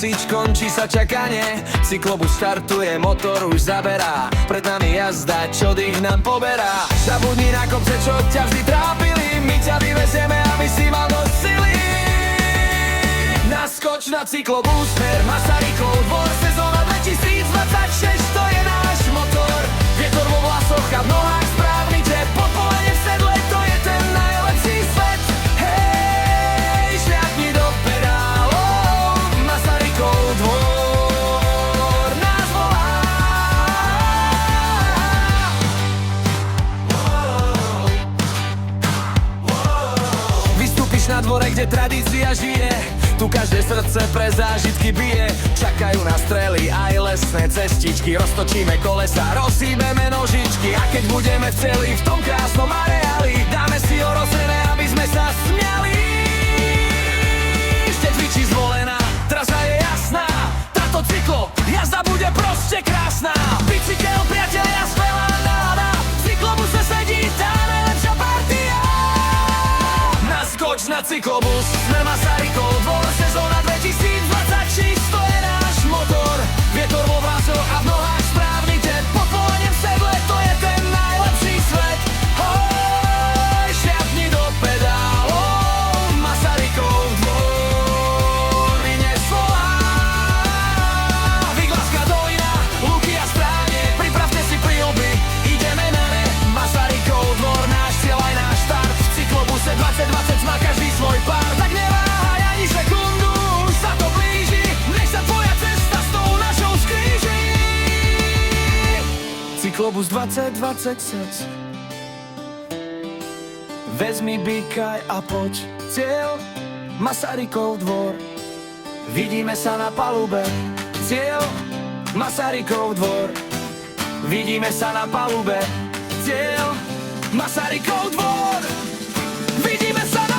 hasič, končí sa čakanie. Cyklobus štartuje, motor už zaberá. Pred nami jazda, čo dých nám poberá. Zabudni na kopce, čo ťa vždy trápili. My ťa vyvezieme, aby si mal dosť sily. Naskoč na cyklobus, smer Masarykov dvor. Sezóna 2026, to je náš motor. Vietor vo vlasoch a v nohách správny tep. Podpolenie v sedle, to je ten najlepší svet. Hej, šľapni do pedálov, Masarykov dvor nás volá. Vystúpiš na dvore, kde tradícia žije. Tu každé srdce pre zážitky bije. Čakajú na strely aj lesné cestičky. Roztočíme kolesa, rozsýbeme nožičky. A keď budeme vceli v tom krásnom areáli, dáme si orosené, aby sme sa smiali. Ešte cvičí zvolená, trasa je jasná. Táto cyklo, jazda bude proste krásna. Bicykel, priatelia, skvelá nálada. V cyklobuse sedí tá najlepšia partia. Naskoč na cyklobus, sme Masarykov dvor. Sezóna 2026, to je náš motor. Vietor vo vlasoch a v nohách správny tep. Pod polením v sedle, to je ten najlepší svet. Hoj, šľapni do pedálov, Masarykov dvor mi dnes volá. Vyglaska dolina, lúky a stráne, pripravte si príľby, ideme na ne. Masarykov dvor, náš cieľ aj náš štart. V cyklobuse 2020 má každý svoj pár. Tak neváhaj ani sekundu, už sa to blíži. Nech sa tvoja cesta s tou našou skríži. Cyklobus 2026, vezmi bikaj a poď. Cieľ Masarykov dvor, vidíme sa na palube. Cieľ Masarykov dvor, vidíme sa na palube. Cieľ Masarykov dvor, vidíme sa na